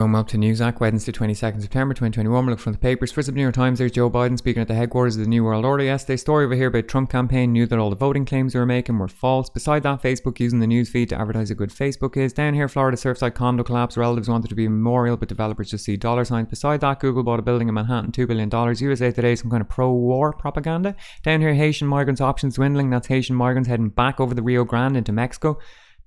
Going up to News Acc, Wednesday 22nd September 2021. We'll look from the papers. First up, New York Times, there's Joe Biden speaking at the headquarters of the New World Order yesterday. Story over here about Trump campaign knew that all the voting claims they were making were false. Beside that, Facebook using the news feed to advertise how good Facebook is. Down here, Florida Surfside condo collapse. Relatives wanted to be a memorial, but developers just see dollar signs. Beside that, Google bought a building in Manhattan, $2 billion. USA Today, some kind of pro-war propaganda. Down here, Haitian migrants' options dwindling. That's Haitian migrants heading back over the Rio Grande into Mexico.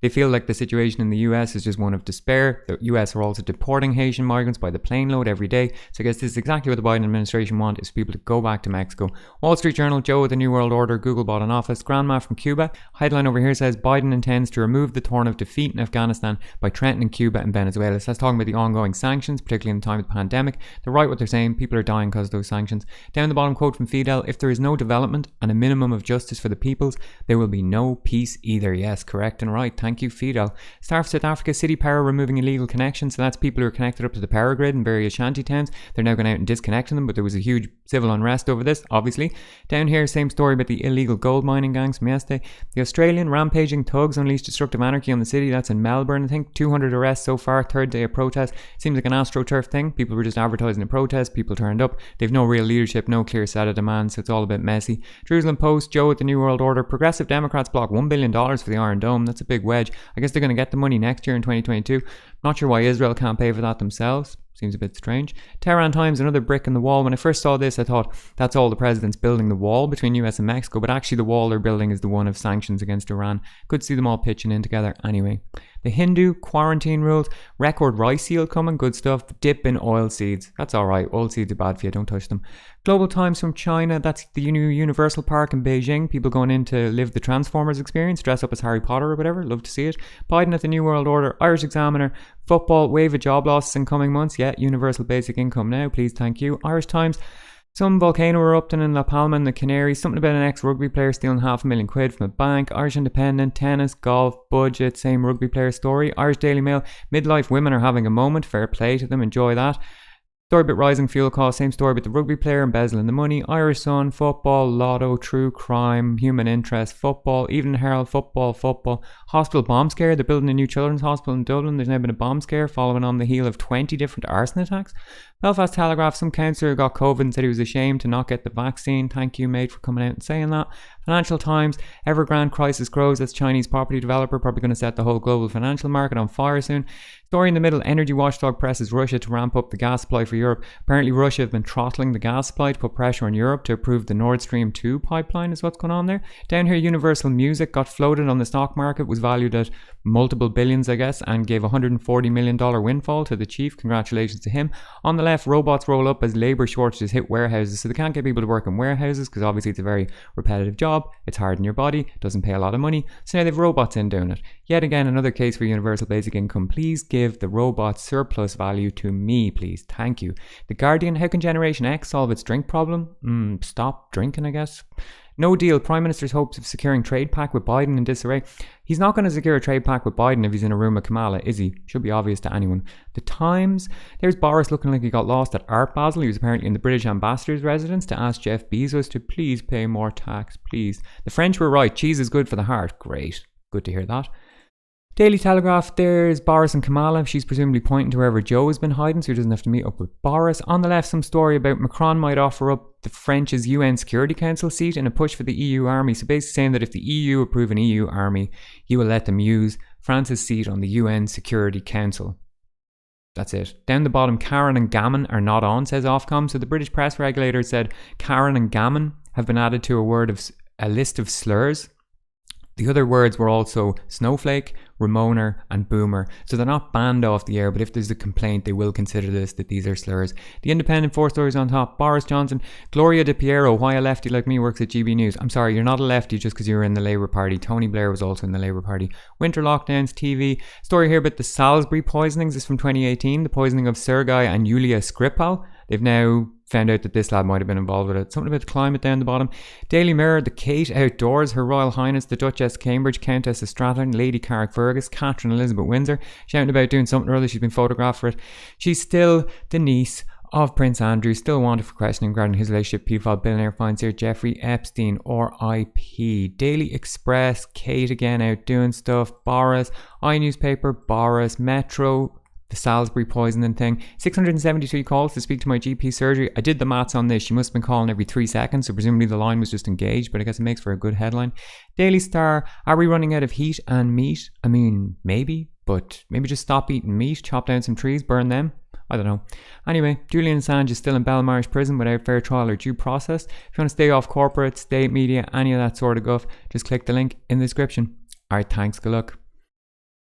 They feel like the situation in the US is just one of despair. The US are also deporting Haitian migrants by the plane load every day. So I guess this is exactly what the Biden administration want, is people to go back to Mexico. Wall Street Journal, Joe with the New World Order, Google bought an office. Grandma from Cuba. Headline over here says Biden intends to remove the thorn of defeat in Afghanistan by threatening Cuba and Venezuela. So that's talking about the ongoing sanctions, particularly in the time of the pandemic. They're right what they're saying. People are dying because of those sanctions. Down the bottom, quote from Fidel, if there is no development and a minimum of justice for the peoples, there will be no peace either. Yes, correct and right. Thank you, Fidel. Star for South Africa, City Power removing illegal connections. So that's people who are connected up to the power grid in various shanty towns. They're now going out and disconnecting them, but there was a huge civil unrest over this, obviously. Down here, same story about the illegal gold mining gangs from yesterday. The Australian rampaging thugs unleashed destructive anarchy on the city. That's in Melbourne, I think. 200 arrests so far, third day of protest. Seems like an AstroTurf thing. People were just advertising a protest. People turned up. They've no real leadership, no clear set of demands, so it's all a bit messy. Jerusalem Post, Joe at the New World Order. Progressive Democrats block $1 billion for the Iron Dome. That's a big wedge. I guess they're going to get the money next year in 2022. Not sure why Israel can't pay for that themselves. Seems a bit strange. TEHRAN Times, another brick in the wall. When I first saw this, I thought that's all the presidents building the wall between US and Mexico, but actually the wall they're building is the one of sanctions against Iran. Good to see them all pitching in together anyway. The Hindu quarantine rules, record rice yield coming, good stuff. Dip in oil seeds. That's alright. Oil seeds are bad for you, don't touch them. Global Times from China, that's the new Universal Park in Beijing. People going in to live the Transformers experience, dress up as Harry Potter or whatever. Love to see it. Biden at the New World Order, Irish Examiner, football, wave of job losses in coming months. Yeah, universal basic income now, please, thank you. Irish Times, some volcano erupting in La Palma and the Canaries. Something about an ex-rugby player stealing £500,000 from a bank. Irish Independent, tennis, golf, budget, same rugby player story. Irish Daily Mail, midlife women are having a moment. Fair play to them, enjoy that. Story about rising fuel costs, same story about the rugby player embezzling the money. Irish Sun, football, lotto, true crime, human interest, football, Evening Herald, football. Hospital bomb scare, they're building a new children's hospital in Dublin. There's now been a bomb scare following on the heel of 20 different arson attacks. Belfast Telegraph, some councillor got COVID and said he was ashamed to not get the vaccine. Thank you, mate, for coming out and saying that. Financial Times, Evergrande crisis grows. That's Chinese property developer, probably going to set the whole global financial market on fire soon. Story in the middle, energy watchdog presses Russia to ramp up the gas supply for Europe. Apparently Russia have been throttling the gas supply to put pressure on Europe to approve the Nord Stream 2 pipeline is what's going on there. Down here, Universal Music got floated on the stock market, was valued at multiple billions, I guess, and gave $140 million windfall to the chief. Congratulations to him. On the left, robots roll up as labour shortages hit warehouses, so they can't get people to work in warehouses because obviously it's a very repetitive job. It's hard on your body, doesn't pay a lot of money, so now they've robots in doing it. Yet again, another case for universal basic income. Please give the robots surplus value to me, please. Thank you. The Guardian, how can Generation X solve its drink problem? Stop drinking, I guess. No deal. Prime Minister's hopes of securing trade pact with Biden in disarray. He's not going to secure a trade pact with Biden if he's in a room with Kamala, is he? Should be obvious to anyone. The Times, there's Boris looking like he got lost at Art Basel. He was apparently in the British ambassador's residence to ask Jeff Bezos to please pay more tax, please. The French were right. Cheese is good for the heart. Great. Good to hear that. Daily Telegraph, there's Boris and Kamala. She's presumably pointing to wherever Joe has been hiding, so he doesn't have to meet up with Boris. On the left, some story about Macron might offer up the French's UN Security Council seat in a push for the EU army. So basically saying that if the EU approve an EU army, he will let them use France's seat on the UN Security Council. That's it. Down the bottom, Karen and gammon are not on, says Ofcom. So the British press regulator said Karen and gammon have been added to a list of slurs. The other words were also snowflake, Ramoner and boomer. So they're not banned off the air, but if there's a complaint, they will consider that these are slurs. The Independent, 4 stories on top. Boris Johnson, Gloria De Piero, why a lefty like me works at GB News. I'm sorry, you're not a lefty just because you're in the Labour Party. Tony Blair was also in the Labour Party. Winter lockdowns, TV. Story here about the Salisbury poisonings is from 2018. The poisoning of Sergei and Yulia Skripal. They've now found out that this lad might have been involved with it. Something about the climate down the bottom. Daily Mirror, the Kate outdoors, Her Royal Highness, the Duchess of Cambridge, Countess of Stratton, Lady Carrickfergus, Catherine Elizabeth Windsor, shouting about doing something or other. She's been photographed for it. She's still the niece of Prince Andrew, still wanted for questioning regarding his relationship. Pedophile billionaire finds here Jeffrey Epstein, R.I.P. Daily Express, Kate again out doing stuff. Boris, iNewspaper, Boris, Metro, the Salisbury poisoning thing. 673 calls to speak to my GP surgery. I did the maths on this. She must have been calling every 3 seconds, so presumably the line was just engaged, but I guess it makes for a good headline. Daily Star, are we running out of heat and meat? I mean, maybe, but maybe just stop eating meat, chop down some trees, burn them. I don't know. Anyway, Julian Assange is still in Belmarsh prison without fair trial or due process. If you want to stay off corporate, state media, any of that sort of guff, just click the link in the description. Alright, thanks, good luck.